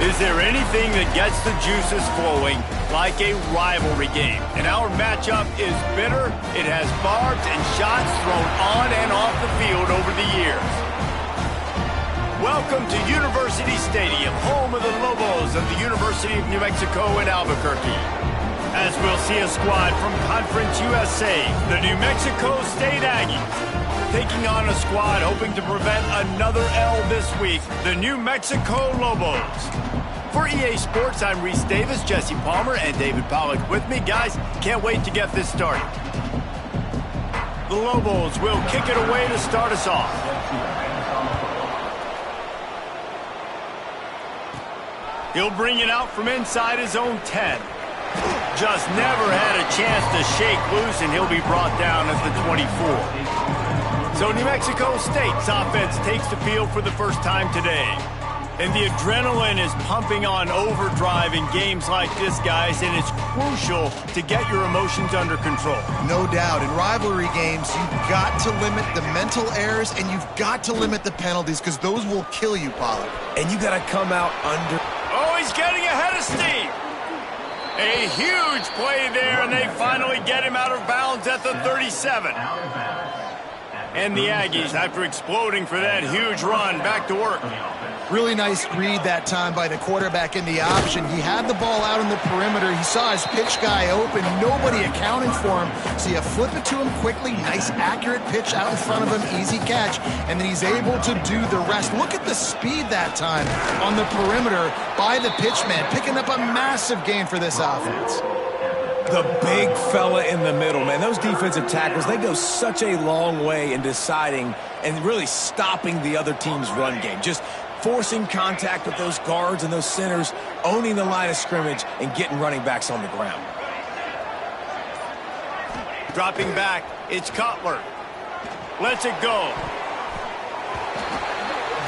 Is there anything that gets the juices flowing like a rivalry game? And our matchup is bitter. It has barbs and shots thrown on and off the field over the years. Welcome to University Stadium, home of the Lobos of the University of New Mexico in Albuquerque. As we'll see a squad from Conference USA, the New Mexico State Aggies, taking on a squad hoping to prevent another L this week, the New Mexico Lobos. For EA Sports, I'm Reese Davis, Jesse Palmer, and David Pollack with me. Guys, can't wait to get this started. The Lobos will kick it away to start us off. He'll bring it out from inside his own 10. Just never had a chance to shake loose, and he'll be brought down at the 24. So New Mexico State's offense takes the field for the first time today. And the adrenaline is pumping on overdrive in games like this, guys, and it's crucial to get your emotions under control. No doubt. In rivalry games, you've got to limit the mental errors, and you've got to limit the penalties, because those will kill you, Pollard. And you got to come out under... Oh, he's getting ahead of steam. A huge play there, and they finally get him out of bounds at the 37. And the Aggies, after exploding for that huge run, back to work. Really nice read that time by the quarterback in the option. He had the ball out on the perimeter. He saw his pitch guy open. Nobody accounting for him. So you flip it to him quickly. Nice, accurate pitch out in front of him. Easy catch. And then he's able to do the rest. Look at the speed that time on the perimeter by the pitchman, picking up a massive gain for this offense. The big fella in the middle, man. Those defensive tackles, they go such a long way in deciding and really stopping the other team's run game. Just forcing contact with those guards and those centers, owning the line of scrimmage, and getting running backs on the ground. Dropping back, it's Cutler. Lets it go.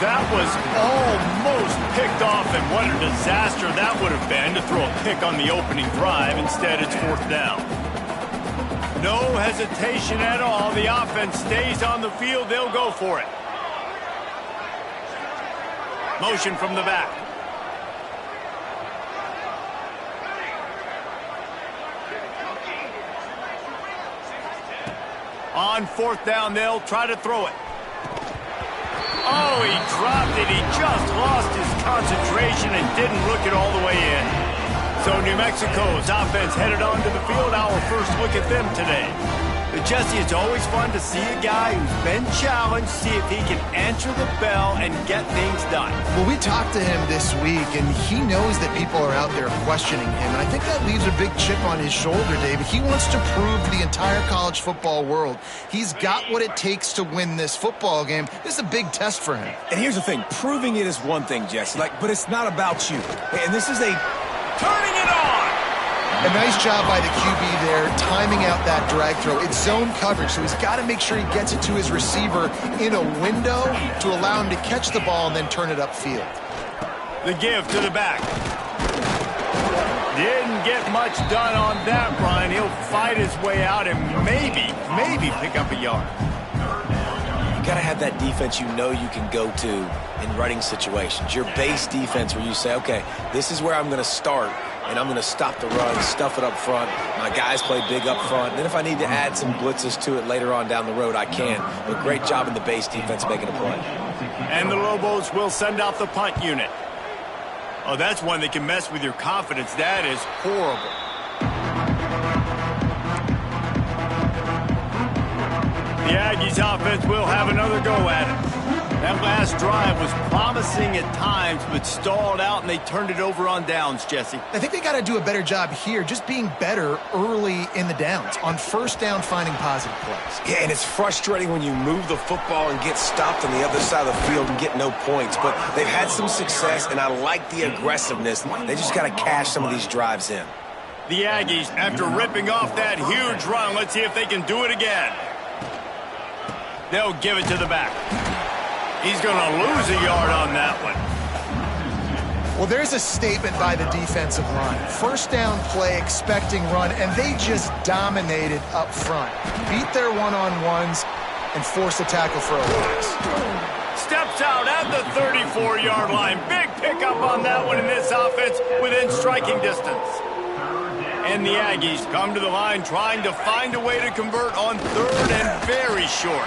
That was almost picked off, and what a disaster that would have been to throw a pick on the opening drive. Instead, it's fourth down. No hesitation at all. The offense stays on the field. They'll go for it. Motion from the back. On fourth down, they'll try to throw it. Oh, he dropped it. He just lost his concentration and didn't look it all the way in. So New Mexico's offense headed onto the field. Our first look at them today. But Jesse, it's always fun to see a guy who's been challenged, see if he can answer the bell and get things done. Well, we talked to him this week, and he knows that people are out there questioning him. And I think that leaves a big chip on his shoulder, David. He wants to prove to the entire college football world he's got what it takes to win this football game. This is a big test for him. And here's the thing. Proving it is one thing, Jesse, but it's not about you. And this is a turning it on. A nice job by the QB there, timing out that drag throw. It's zone coverage, so he's got to make sure he gets it to his receiver in a window to allow him to catch the ball and then turn it upfield. The give to the back. Didn't get much done on that run. He'll fight his way out and maybe pick up a yard. You got to have that defense you know you can go to in running situations. Your base defense where you say, okay, this is where I'm going to start. And I'm going to stop the run, stuff it up front. My guys play big up front. And then if I need to add some blitzes to it later on down the road, I can. But great job in the base defense making a play. And the Lobos will send out the punt unit. Oh, that's one that can mess with your confidence. That is horrible. The Aggies offense will have another go at it. That last drive was promising at times, but stalled out, and they turned it over on downs, Jesse. I think they got to do a better job here, just being better early in the downs. On first down, finding positive plays. Yeah, and it's frustrating when you move the football and get stopped on the other side of the field and get no points. But they've had some success, and I like the aggressiveness. They just got to cash some of these drives in. The Aggies, after ripping off that huge run, let's see if they can do it again. They'll give it to the back. He's going to lose a yard on that one. Well, there's a statement by the defensive line. First down play, expecting run, and they just dominated up front. Beat their one-on-ones and forced a tackle for a loss. Steps out at the 34-yard line. Big pickup on that one in this offense within striking distance. And the Aggies come to the line trying to find a way to convert on third and very short.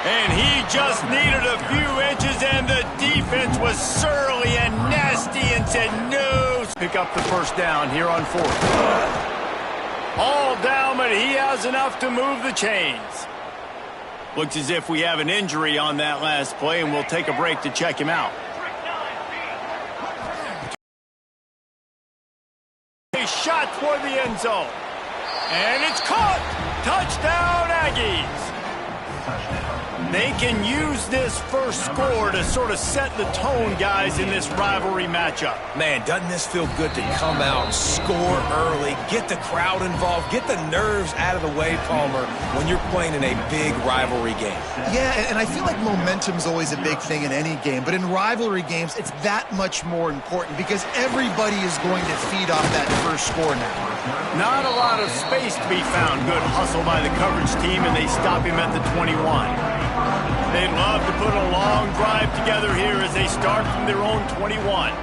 And he just needed a few inches, and the defense was surly and nasty and said no. Pick up the first down here on fourth. All down, but he has enough to move the chains. Looks as if we have an injury on that last play, and we'll take a break to check him out. A shot toward the end zone. And it's caught. Touchdown, Aggies. They can use this first score to sort of set the tone, guys, in this rivalry matchup. Man, doesn't this feel good to come out, score early, get the crowd involved, get the nerves out of the way, Palmer, when you're playing in a big rivalry game? Yeah, and I feel like momentum's always a big thing in any game, but in rivalry games, it's that much more important because everybody is going to feed off that first score now. Not a lot of space to be found. Good hustle by the coverage team, and they stop him at the 21. They'd love to put a long drive together here as they start from their own 21.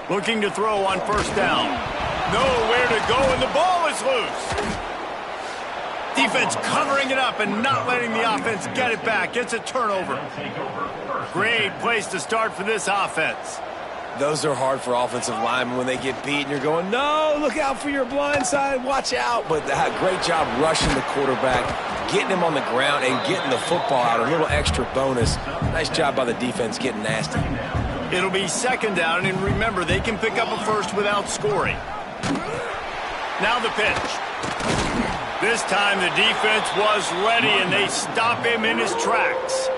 Looking to throw on first down. Nowhere to go, and the ball is loose. Defense covering it up and not letting the offense get it back. It's a turnover. Great place to start for this offense. Those are hard for offensive linemen when they get beat and you're going, no, look out for your blind side, watch out. But great job rushing the quarterback, getting him on the ground and getting the football out, a little extra bonus. Nice job by the defense getting nasty. It'll be second down, and remember, they can pick up a first without scoring. Now the pitch. This time the defense was ready, and they stop him in his tracks.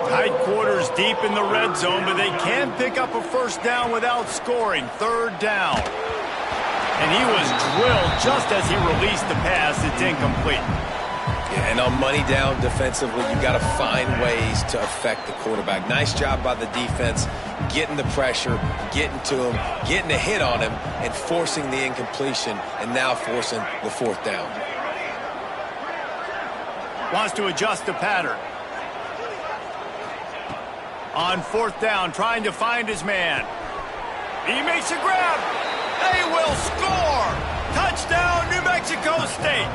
Tight quarters deep in the red zone, but they can pick up a first down without scoring. Third down. And he was drilled just as he released the pass. It's incomplete. Yeah, and on money down defensively, you got to find ways to affect the quarterback. Nice job by the defense, getting the pressure, getting to him, getting a hit on him, and forcing the incompletion, and now forcing the fourth down. Wants to adjust the pattern. On fourth down, trying to find his man. He makes a grab. They will score. Touchdown, New Mexico State.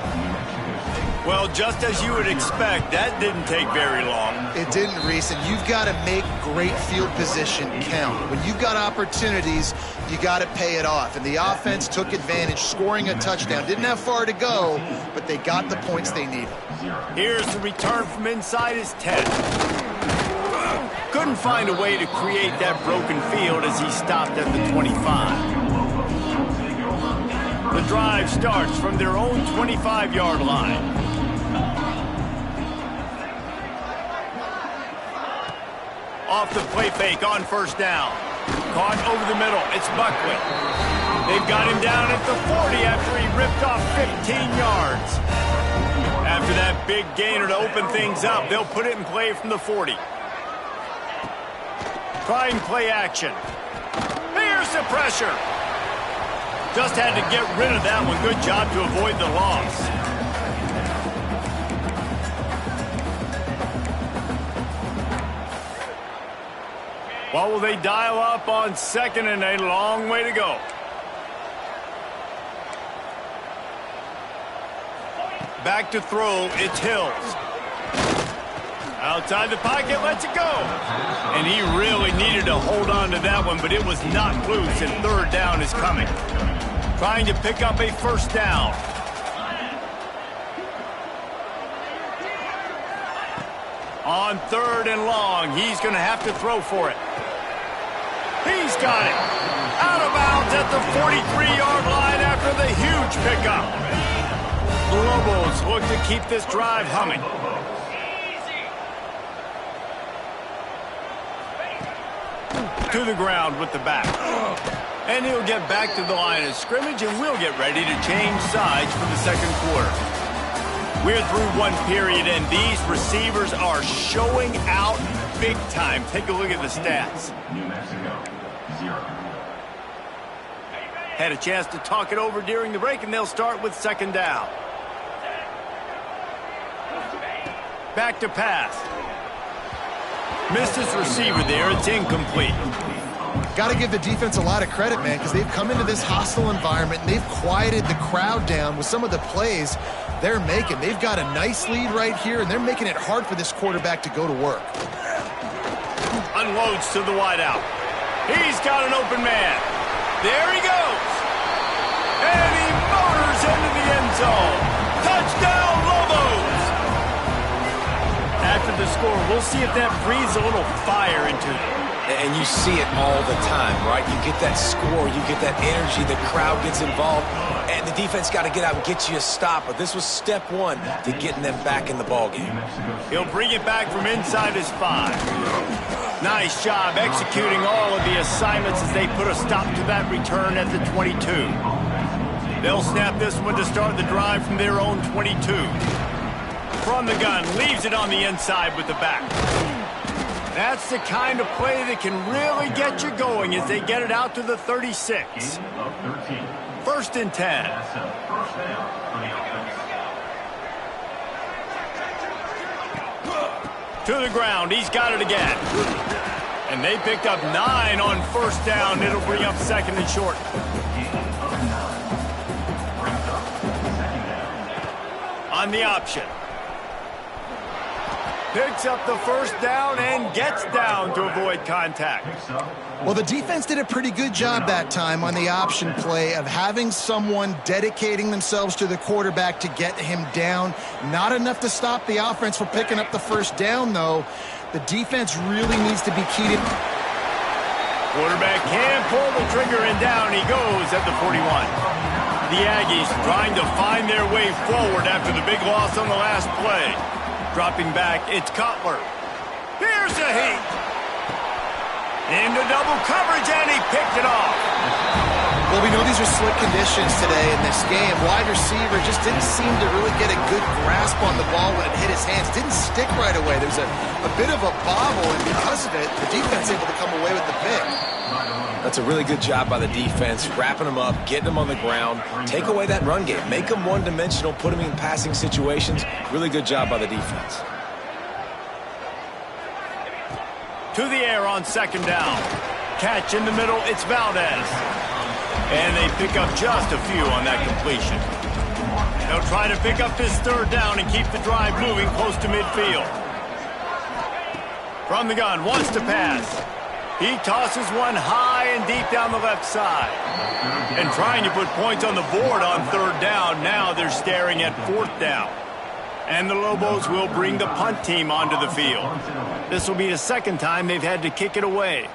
Well, just as you would expect, that didn't take very long. It didn't, Reese, and you've got to make great field position count. When you've got opportunities, you got to pay it off. And the offense took advantage, scoring a touchdown. Didn't have far to go, but they got the points they needed. Here's the return from inside his 10. Couldn't find a way to create that broken field as he stopped at the 25. The drive starts from their own 25-yard line. Off the play fake on first down. Caught over the middle. It's Buckley. They've got him down at the 40 after he ripped off 15 yards. After that big gainer to open things up, they'll put it in play from the 40. Trying play action. Here's the pressure. Just had to get rid of that one. Good job to avoid the loss. What will they dial up on second and a long way to go? Back to throw, it's Hills. Outside the pocket, lets it go. And he really needed to hold on to that one, but it was not loose, and third down is coming. Trying to pick up a first down. On third and long, he's going to have to throw for it. He's got it. Out of bounds at the 43-yard line after the huge pickup. The Lobos look to keep this drive humming. To the ground with the back. And he'll get back to the line of scrimmage, and we'll get ready to change sides for the second quarter. We're through one period, and these receivers are showing out big time. Take a look at the stats. New Mexico, 0. Had a chance to talk it over during the break, and they'll start with second down. Back to pass. Missed his receiver there. It's incomplete. Got to give the defense a lot of credit, man, because they've come into this hostile environment and they've quieted the crowd down with some of the plays they're making. They've got a nice lead right here, and they're making it hard for this quarterback to go to work. Unloads to the wideout. He's got an open man. There he goes. And he motors into the end zone. Touchdown, Lobos! After the score, we'll see if that breathes a little fire into them. And you see it all the time, right? You get that score, you get that energy, the crowd gets involved, and the defense got to get out and get you a stop. But this was step one to getting them back in the ballgame. He'll bring it back from inside his 5. Nice job executing all of the assignments as they put a stop to that return at the 22. They'll snap this one to start the drive from their own 22. From the gun, leaves it on the inside with the back. That's the kind of play that can really get you going as they get it out to the 36. First and 10. To the ground. He's got it again. And they picked up 9 on first down. It'll bring up second and short. On the option. Picks up the first down and gets down to avoid contact. Well, the defense did a pretty good job that time on the option play of having someone dedicating themselves to the quarterback to get him down. Not enough to stop the offense from picking up the first down, though. The defense really needs to be keyed in. Quarterback can pull the trigger, and down he goes at the 41. The Aggies trying to find their way forward after the big loss on the last play. Dropping back, it's Cutler. Here's a heat. Into double coverage, and he picked it off. Well, we know these are slick conditions today in this game. Wide receiver just didn't seem to really get a good grasp on the ball when it hit his hands. Didn't stick right away. There's a bit of a bobble, and because of it, the defense able to come away with the pick. That's a really good job by the defense, wrapping them up, getting them on the ground, take away that run game, make them one-dimensional, put them in passing situations. Really good job by the defense. To the air on second down. Catch in the middle, it's Valdez. And they pick up just a few on that completion. They'll try to pick up this third down and keep the drive moving close to midfield. From the gun, wants to pass. He tosses one high and deep down the left side. And trying to put points on the board on third down. Now they're staring at fourth down. And the Lobos will bring the punt team onto the field. This will be the second time they've had to kick it away.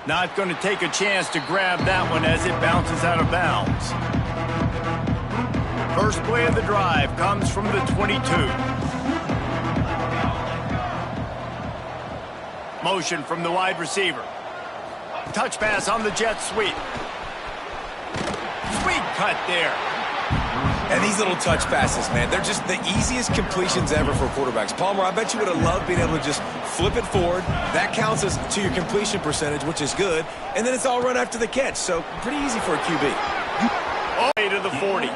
Not going to take a chance to grab that one as it bounces out of bounds. First play of the drive comes from the 22. Motion from the wide receiver. Touch pass on the jet sweep. Sweet cut there. And these little touch passes, man, they're just the easiest completions ever for quarterbacks. Palmer, I bet you would have loved being able to just flip it forward. That counts as to your completion percentage, which is good. And then it's all run after the catch, so pretty easy for a QB. All the way to the 40.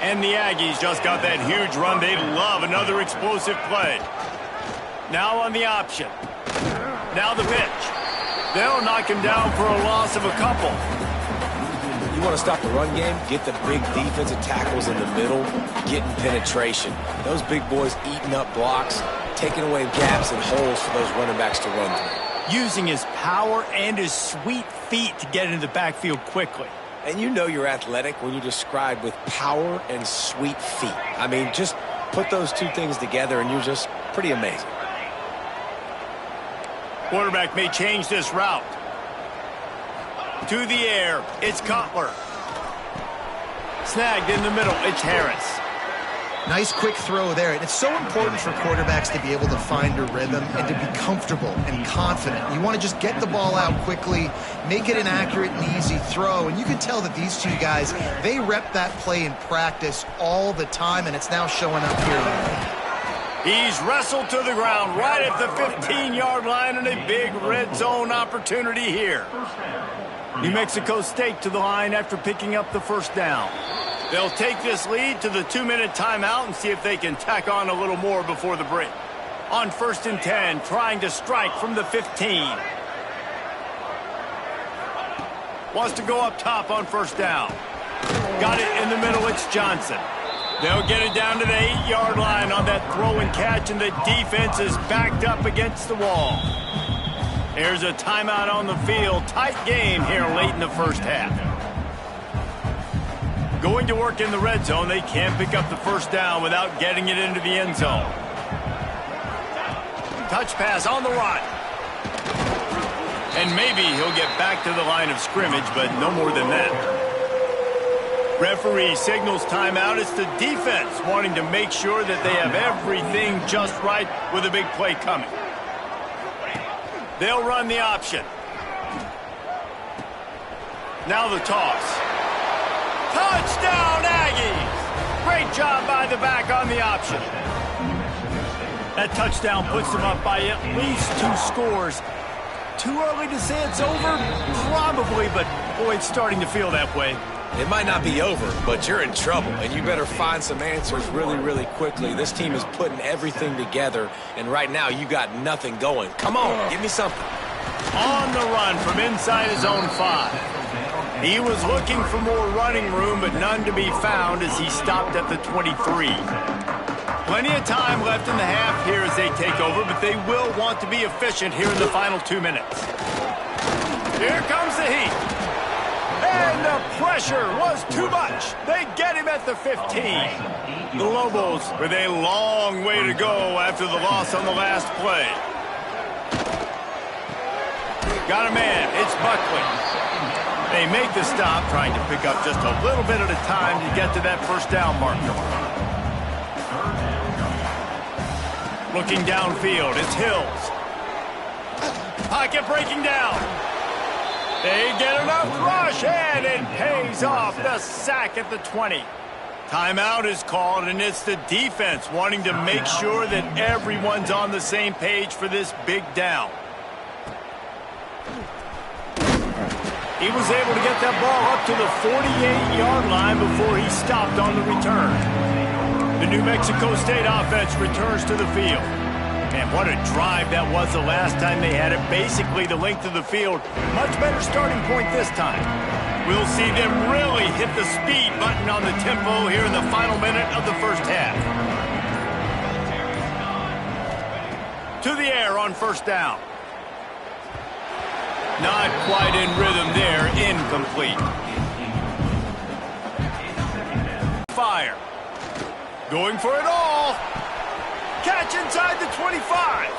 And the Aggies just got that huge run. They love another explosive play. Now on the option. Now the pitch. They'll knock him down for a loss of a couple. You want to stop the run game? Get the big defensive tackles in the middle, getting penetration. Those big boys eating up blocks, taking away gaps and holes for those running backs to run through. Using his power and his sweet feet to get into the backfield quickly. And you know you're athletic when you're described with power and sweet feet. I mean, just put those two things together and you're just pretty amazing. Quarterback may change this route. To the air, it's Cutler. Snagged in the middle, it's Harris. Nice quick throw there. And it's so important for quarterbacks to be able to find a rhythm and to be comfortable and confident. You want to just get the ball out quickly, make it an accurate and easy throw. And you can tell that these two guys, they rep that play in practice all the time, and it's now showing up here. He's wrestled to the ground right at the 15-yard line, and a big red zone opportunity here. New Mexico State to the line after picking up the first down. They'll take this lead to the 2-minute timeout and see if they can tack on a little more before the break. On 1st and 10, trying to strike from the 15. Wants to go up top on 1st down. Got it in the middle, it's Johnson. They'll get it down to the 8-yard line on that throw and catch, and the defense is backed up against the wall. Here's a timeout on the field. Tight game here late in the first half. Going to work in the red zone. They can't pick up the 1st down without getting it into the end zone. Touch pass on the run. And maybe he'll get back to the line of scrimmage, but no more than that. Referee signals timeout. It's the defense wanting to make sure that they have everything just right with a big play coming. They'll run the option. Now the toss. Touchdown, Aggies! Great job by the back on the option. That touchdown puts them up by at least 2 scores. Too early to say it's over? Probably, but boy, it's starting to feel that way. It might not be over, but you're in trouble, and you better find some answers really, really quickly. This team is putting everything together, and right now you got nothing going. Come on, give me something. On the run from inside his own 5. He was looking for more running room, but none to be found as he stopped at the 23. Plenty of time left in the half here as they take over, but they will want to be efficient here in the final 2 minutes. Here comes the heat. And the pressure was too much. They get him at the 15. The Lobos with a long way to go after the loss on the last play. Got a man. It's Buckley. They make the stop, trying to pick up just a little bit at a time to get to that 1st down marker. Looking downfield, it's Hills. Pocket breaking down. They get enough rush, and it pays off. The sack at the 20. Timeout is called, and it's the defense wanting to make sure that everyone's on the same page for this big down. He was able to get that ball up to the 48-yard line before he stopped on the return. The New Mexico State offense returns to the field. And what a drive that was the last time they had it. Basically the length of the field. Much better starting point this time. We'll see them really hit the speed button on the tempo here in the final minute of the first half. To the air on 1st down. Not quite in rhythm there. Incomplete. Fire. Going for it all. Catch inside the 25.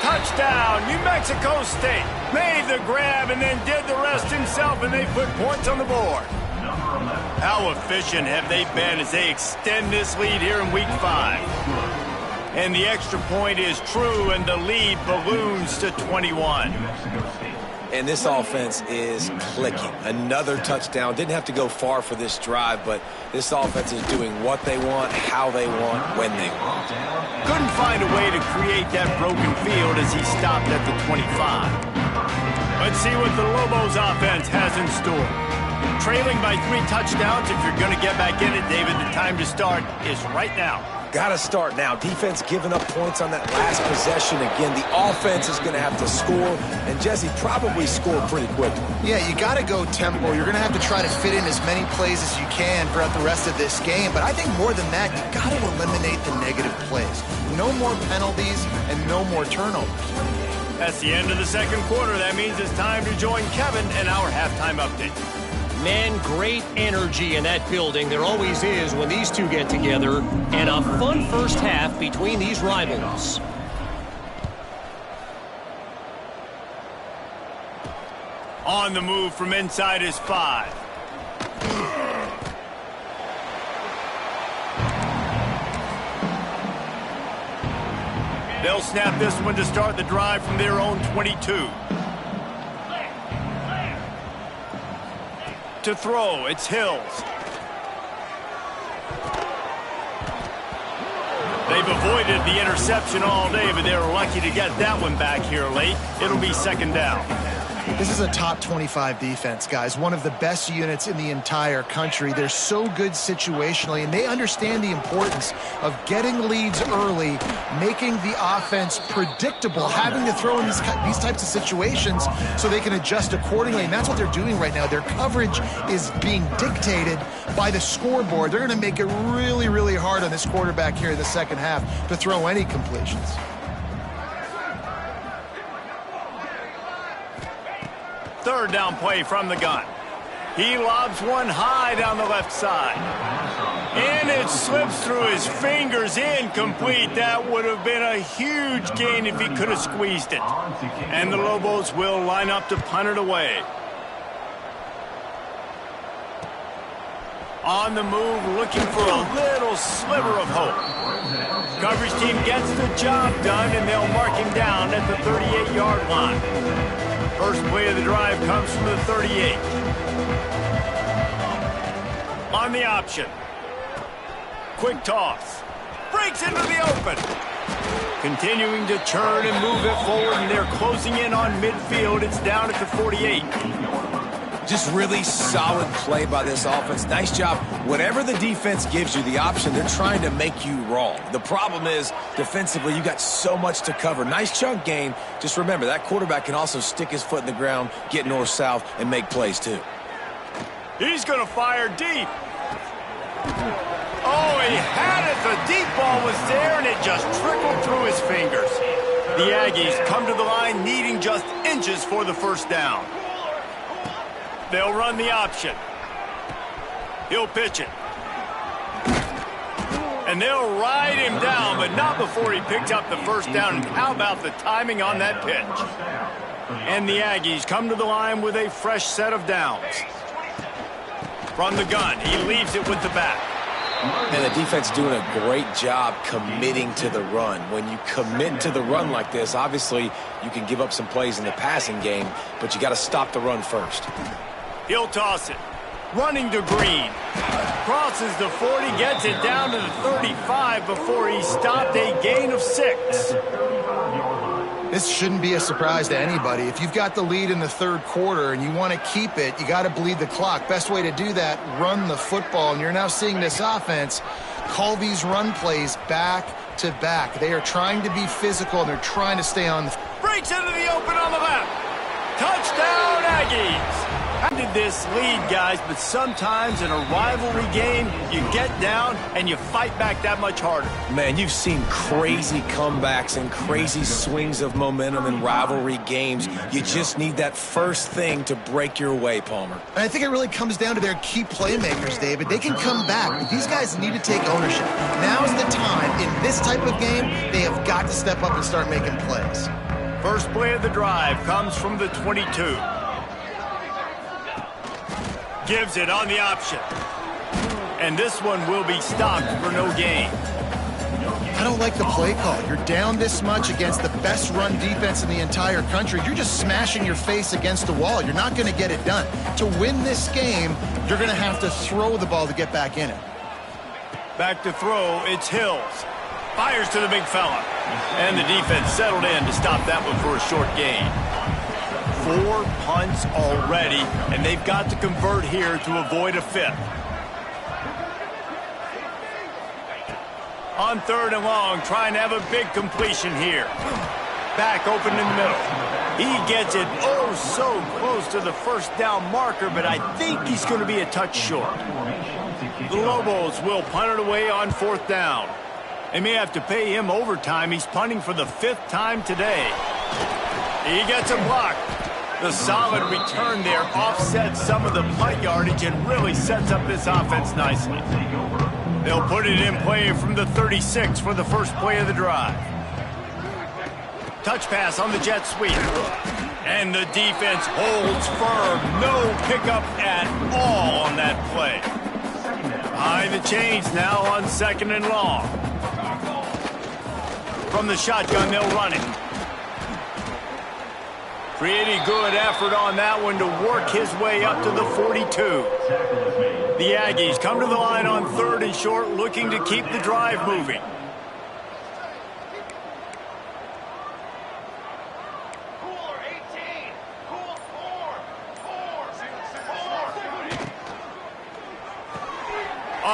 Touchdown, New Mexico State. Made the grab and then did the rest himself, and they put points on the board. How efficient have they been as they extend this lead here in Week 5? And the extra point is true, and the lead balloons to 21. And this offense is clicking. Another touchdown. Didn't have to go far for this drive, but this offense is doing what they want, how they want, when they want. Couldn't find a way to create that broken field as he stopped at the 25. Let's see what the Lobos offense has in store. Trailing by 3 touchdowns. If you're going to get back in it, David, the time to start is right now. Got to start now. Defense giving up points on that last possession. Again, the offense is going to have to score, and Jesse probably score pretty quickly. Yeah, you got to go tempo. You're going to have to try to fit in as many plays as you can throughout the rest of this game. But I think more than that, you got to eliminate the negative plays. No more penalties and no more turnovers. That's the end of the second quarter. That means it's time to join Kevin in our halftime update. Man, great energy in that building. There always is when these two get together. And a fun first half between these rivals. On the move from inside his 5. They'll snap this one to start the drive from their own 22. To throw, it's Hills. They've avoided the interception all day, but they were lucky to get that one back here late. It'll be 2nd down. This is a top 25 defense, guys. One of the best units in the entire country. They're so good situationally, and they understand the importance of getting leads early, making the offense predictable, having to throw in these types of situations so they can adjust accordingly, and that's what they're doing right now. Their coverage is being dictated by the scoreboard. They're going to make it really, really hard on this quarterback here in the second half to throw any completions. Third down play from the gun. He lobs one high down the left side. And it slips through his fingers, incomplete. That would have been a huge gain if he could have squeezed it. And the Lobos will line up to punt it away. On the move, looking for a little sliver of hope. Coverage team gets the job done, and they'll mark him down at the 38-yard line. First play of the drive comes from the 38. On the option. Quick toss. Breaks into the open. Continuing to churn and move it forward, and they're closing in on midfield. It's down at the 48. Just really solid play by this offense. Nice job. Whatever the defense gives you, the option, they're trying to make you wrong. The problem is, defensively, you got so much to cover. Nice chunk gain. Just remember, that quarterback can also stick his foot in the ground, get north-south, and make plays too. He's going to fire deep. Oh, he had it. The deep ball was there, and it just trickled through his fingers. The Aggies come to the line needing just inches for the first down. They'll run the option. He'll pitch it. And they'll ride him down, but not before he picks up the first down. And how about the timing on that pitch? And the Aggies come to the line with a fresh set of downs. From the gun, he leaves it with the back. And the defense doing a great job committing to the run. When you commit to the run like this, obviously you can give up some plays in the passing game, but you got to stop the run first. He'll toss it. Running to Green. Crosses the 40, gets it down to the 35 before he stopped, a gain of 6. This shouldn't be a surprise to anybody. If you've got the lead in the third quarter and you want to keep it, you got to bleed the clock. Best way to do that, run the football. And you're now seeing this offense call these run plays back to back. They are trying to be physical, and they're trying to stay on the... Breaks into the open on the left. Touchdown, Aggies. How did this lead, guys? But sometimes in a rivalry game, you get down and you fight back that much harder. Man, you've seen crazy comebacks and crazy swings of momentum in rivalry games. You just need that first thing to break your way, Palmer. And I think it really comes down to their key playmakers, David. They can come back, but these guys need to take ownership. Now's the time. In this type of game, they have got to step up and start making plays. First play of the drive comes from the 22. Gives it on the option. And this one will be stopped for no gain. I don't like the play call. You're down this much against the best run defense in the entire country. You're just smashing your face against the wall. You're not going to get it done. To win this game, you're going to have to throw the ball to get back in it. Back to throw, it's Hills. Fires to the big fella. And the defense settled in to stop that one for a short gain. 4 punts already, and they've got to convert here to avoid a fifth. On third and long, trying to have a big completion here. Back open in the middle. He gets it oh so close to the first down marker, but I think he's going to be a touch short. The Lobos will punt it away on fourth down. They may have to pay him overtime. He's punting for the 5th time today. He gets a block. The solid return there offsets some of the punt yardage and really sets up this offense nicely. They'll put it in play from the 36 for the first play of the drive. Touch pass on the jet sweep. And the defense holds firm. No pickup at all on that play. Behind the chains now on second and long. From the shotgun, they'll run it. Pretty good effort on that one to work his way up to the 42. The Aggies come to the line on third and short, looking to keep the drive moving.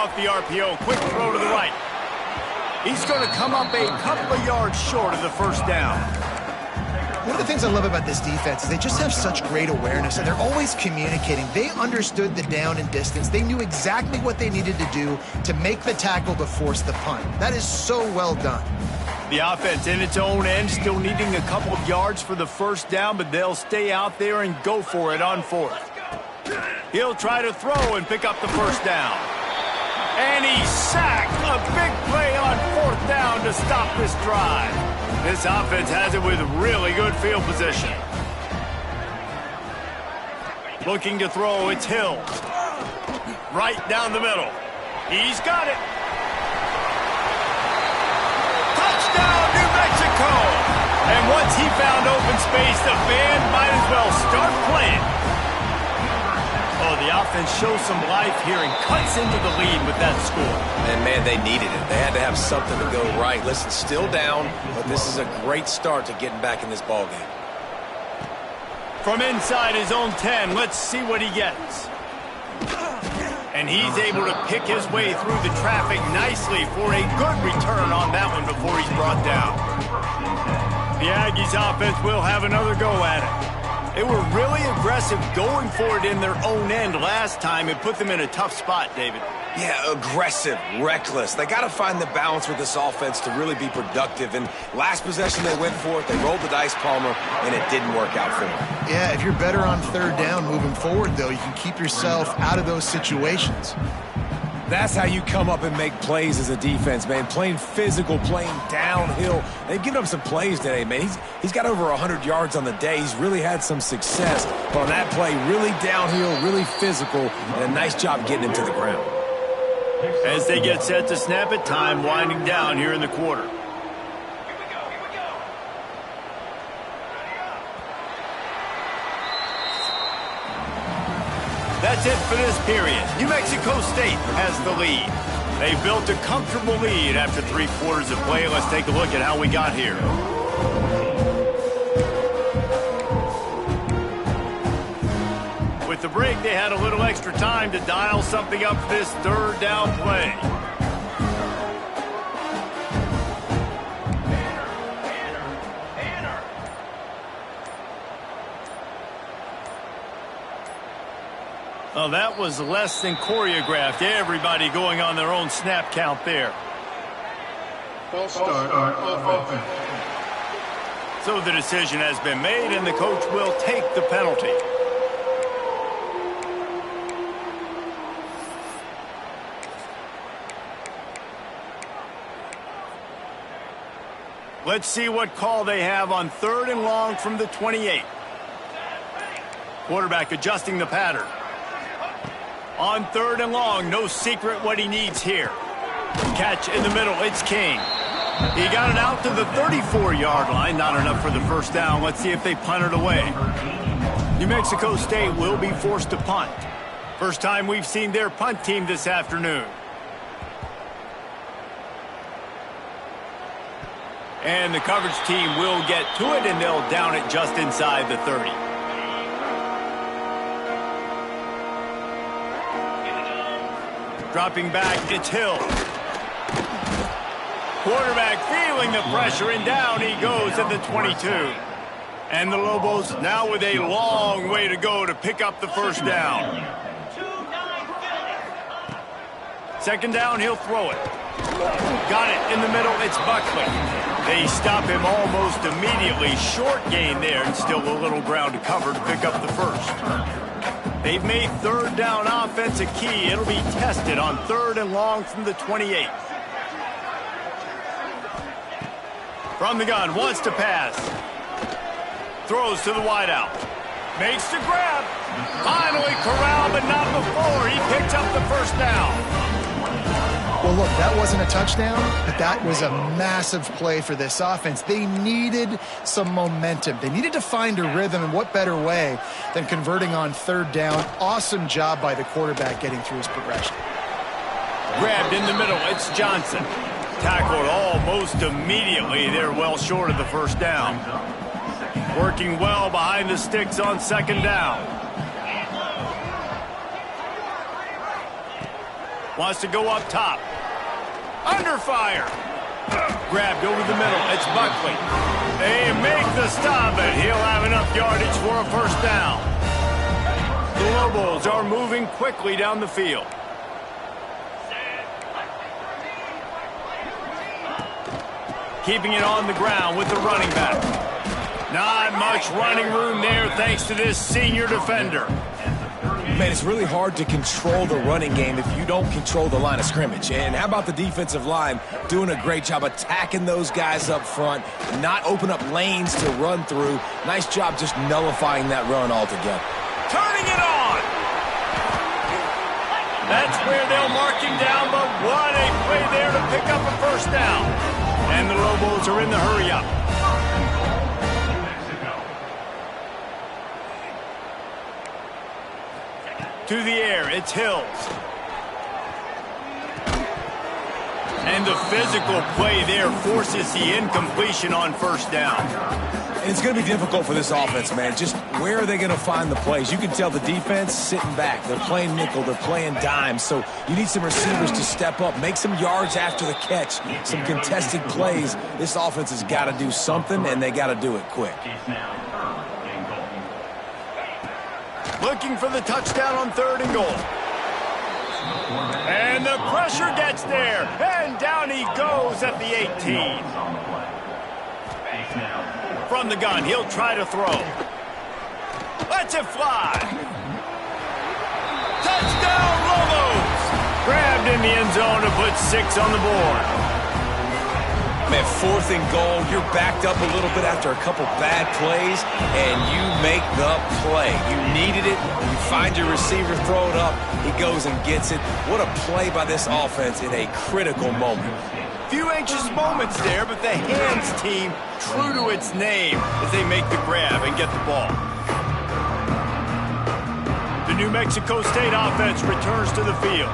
off the RPO. Quick throw to the right. He's going to come up a couple of yards short of the first down. One of the things I love about this defense is they just have such great awareness, and they're always communicating. They understood the down and distance. They knew exactly what they needed to do to make the tackle to force the punt. That is so well done. The offense in its own end, still needing a couple of yards for the first down, but they'll stay out there and go for it on fourth. He'll try to throw and pick up the first down. And he's sacked. A big play on fourth down to stop this drive. This offense has it with really good field position. Looking to throw, it's Hill. Right down the middle. He's got it. Touchdown, New Mexico! And once he found open space, the band might as well start playing. Oh, the offense shows some life here and cuts into the lead with that score. And, man, they needed it. They had to have something to go right. Listen, still down, but this is a great start to getting back in this ballgame. From inside his own 10, let's see what he gets. And he's able to pick his way through the traffic nicely for a good return on that one before he's brought down. The Aggies offense will have another go at it. They were really aggressive going for it in their own end last time. It put them in a tough spot, David. Yeah, aggressive, reckless. They got to find the balance with this offense to really be productive. And last possession they went for it, they rolled the dice, Palmer, and it didn't work out for them. Yeah, if you're better on third down moving forward, though, you can keep yourself out of those situations. That's how you come up and make plays as a defense, man. Playing physical, playing downhill. They've given up some plays today, man. He's got over 100 yards on the day. He's really had some success. But on that play, really downhill, really physical, and a nice job getting him to the ground. As they get set to snap it, time winding down here in the quarter. That's it for this period. New Mexico State has the lead. They've built a comfortable lead after 3 quarters of play. Let's take a look at how we got here. With the break, they had a little extra time to dial something up for this third down play. Well, that was less than choreographed. Everybody going on their own snap count there. False start offense. So the decision has been made, and the coach will take the penalty. Let's see what call they have on 3rd and long from the 28. Quarterback adjusting the pattern. On 3rd and long, no secret what he needs here. Catch in the middle, it's King. He got it out to the 34-yard line, not enough for the first down. Let's see if they punt it away. New Mexico State will be forced to punt. First time we've seen their punt team this afternoon. And the coverage team will get to it, and they'll down it just inside the 30. Dropping back, it's Hill. Quarterback feeling the pressure, and down he goes at the 22. And the Lobos now with a long way to go to pick up the first down. 2nd down, he'll throw it. Got it in the middle, it's Buckley. They stop him almost immediately. Short gain there, and still a little ground to cover to pick up the first. They've made 3rd down offense a key. It'll be tested on 3rd and long from the 28. From the gun, wants to pass. Throws to the wideout. Makes the grab. Finally corralled, but not before. He picks up the first down. Well, look, that wasn't a touchdown, but that was a massive play for this offense. They needed some momentum. They needed to find a rhythm, and what better way than converting on 3rd down. Awesome job by the quarterback getting through his progression. Grabbed in the middle, it's Johnson. Tackled almost immediately. They're well short of the first down. Working well behind the sticks on 2nd down. Wants to go up top. Under fire. Grabbed over the middle. It's Buckley. They make the stop, but he'll have enough yardage for a first down. The Lobos are moving quickly down the field. Keeping it on the ground with the running back. Not much running room there thanks to this senior defender. Man, it's really hard to control the running game if you don't control the line of scrimmage. And how about the defensive line doing a great job attacking those guys up front, not open up lanes to run through. Nice job just nullifying that run altogether. Turning it on. That's where they'll mark him down, but what a play there to pick up a first down. And the Lobos are in the hurry-up. To the air, it's Hills. And the physical play there forces the incompletion on first down. And it's going to be difficult for this offense, man. Just where are they going to find the plays? You can tell the defense sitting back. They're playing nickel. They're playing dime. So you need some receivers to step up, make some yards after the catch, some contested plays. This offense has got to do something, and they got to do it quick. Looking for the touchdown on 3rd and goal. And the pressure gets there. And down he goes at the 18. From the gun, he'll try to throw. Lets it fly. Touchdown, Lobos! Grabbed in the end zone to put 6 on the board. Man, 4th and goal, you're backed up a little bit after a couple bad plays, and you make the play. You needed it. You find your receiver, throw it up. He goes and gets it. What a play by this offense in a critical moment. Few anxious moments there, but the hands team true to its name as they make the grab and get the ball. The New Mexico State offense returns to the field.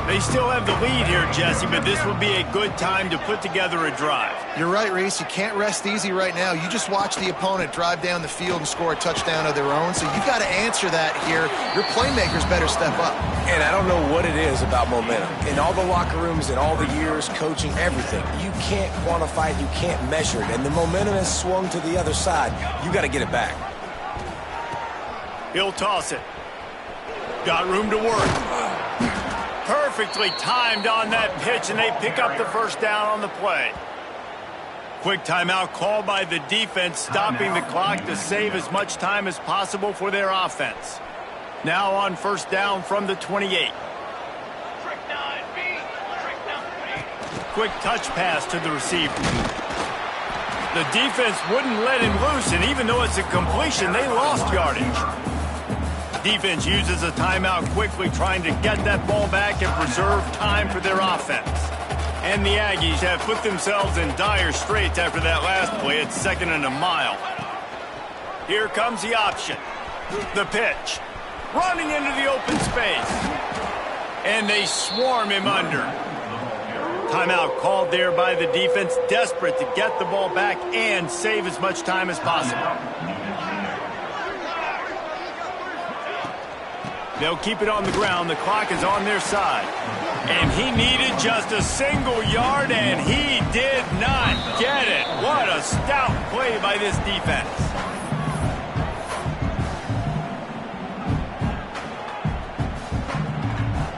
They still have the lead here, Jesse, but this will be a good time to put together a drive. You're right, Reese. You can't rest easy right now. You just watch the opponent drive down the field and score a touchdown of their own, so you've got to answer that here. Your playmakers better step up. And I don't know what it is about momentum. In all the locker rooms, in all the years, coaching, everything, you can't quantify it, you can't measure it, and the momentum has swung to the other side. You got to get it back. He'll toss it. Got room to work. Perfectly timed on that pitch, and they pick up the first down on the play. Quick timeout called by the defense, stopping the clock to save as much time as possible for their offense. Now on first down from the 28. Quick touch pass to the receiver. The defense wouldn't let him loose, and even though it's a completion, they lost yardage. Defense uses a timeout quickly, trying to get that ball back and preserve time for their offense. And the Aggies have put themselves in dire straits after that last play at 2nd and a mile. Here comes the option. The pitch. Running into the open space. And they swarm him under. Timeout called there by the defense, desperate to get the ball back and save as much time as possible. They'll keep it on the ground. The clock is on their side. And he needed just a single yard, and he did not get it. What a stout play by this defense.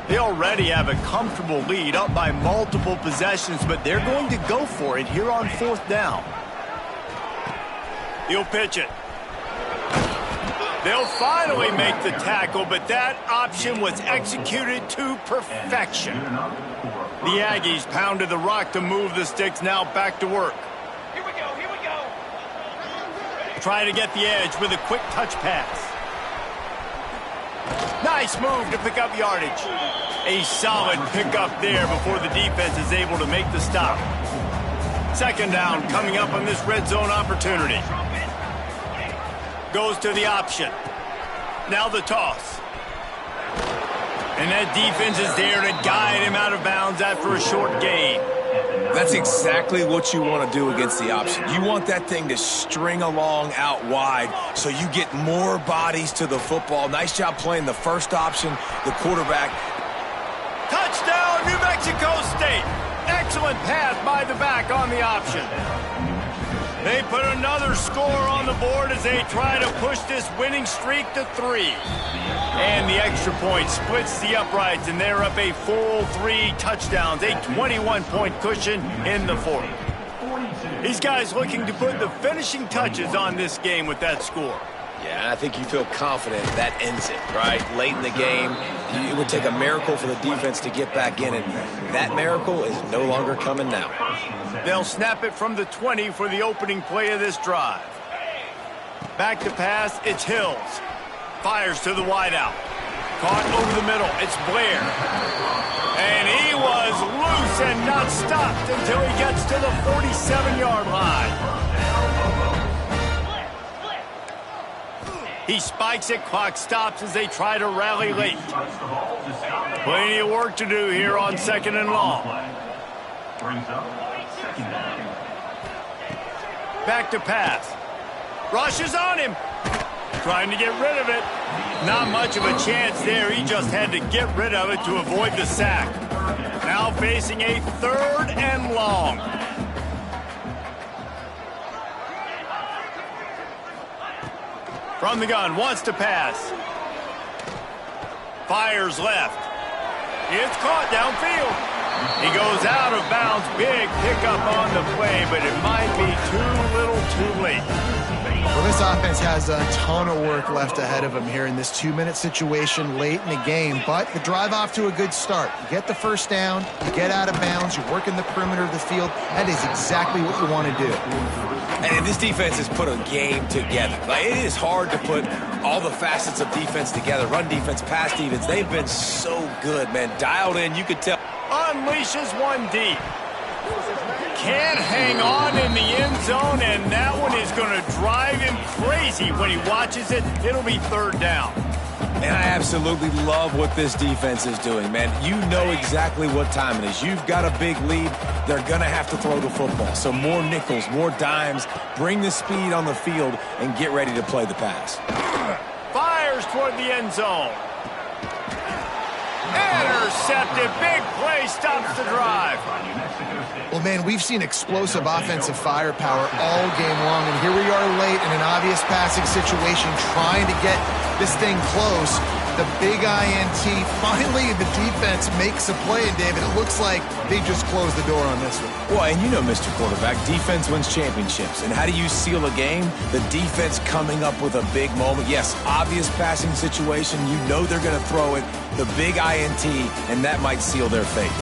They already have a comfortable lead, up by multiple possessions, but they're going to go for it here on 4th down. He'll pitch it. They'll finally make the tackle, but that option was executed to perfection. The Aggies pounded the rock to move the sticks, now back to work. Here we go. Try to get the edge with a quick touch pass. Nice move to pick up yardage. A solid pickup there before the defense is able to make the stop. 2nd down coming up on this red zone opportunity. Goes to the option. Now the toss. And that defense is there to guide him out of bounds after a short gain. That's exactly what you want to do against the option. You want that thing to string along out wide so you get more bodies to the football. Nice job playing the first option, the quarterback. Touchdown! Mexico State. Excellent pass by the back on the option. They put another score on the board as they try to push this winning streak to 3. And the extra point splits the uprights, and they're up a full 3 touchdowns, a 21-point cushion in the fourth. These guys looking to put the finishing touches on this game with that score. Yeah, and I think you feel confident that ends it, right? Late in the game, it would take a miracle for the defense to get back in, and that miracle is no longer coming now. They'll snap it from the 20 for the opening play of this drive. Back to pass, it's Hills. Fires to the wideout. Caught over the middle, it's Blair. And he was loose and not stopped until he gets to the 47-yard line. He spikes it, clock stops as they try to rally late. Plenty of work to do here on 2nd and long. Back to pass. Rush is on him. Trying to get rid of it. Not much of a chance there. He just had to get rid of it to avoid the sack. Now facing a 3rd and long. From the gun, wants to pass. Fires left. It's caught downfield. He goes out of bounds. Big pickup on the play, but it might be too little too late. Well, this offense has a ton of work left ahead of them here in this 2-minute situation late in the game, but the drive off to a good start. You get the first down, you get out of bounds, you work in the perimeter of the field. That is exactly what you want to do. And this defense has put a game together. Like, it is hard to put all the facets of defense together. Run defense, pass defense. They've been so good, man. Dialed in, you could tell. Unleashes one deep. Can't hang on in the end zone, and that one is going to drive him crazy when he watches it. It'll be 3rd down. And I absolutely love what this defense is doing, man. You know exactly what time it is. You've got a big lead. They're going to have to throw the football. So more nickels, more dimes. Bring the speed on the field and get ready to play the pass. Fires toward the end zone. Intercepted. Big play stops the drive. Well, man, we've seen explosive offensive firepower all game long, and here we are late in an obvious passing situation trying to get this thing close. The big INT, finally the defense makes a play, and David, it looks like they just closed the door on this one. Well, and you know, Mr. Quarterback, defense wins championships. And how do you seal a game? The defense coming up with a big moment. Yes, obvious passing situation. You know they're going to throw it. The big INT, and that might seal their fate.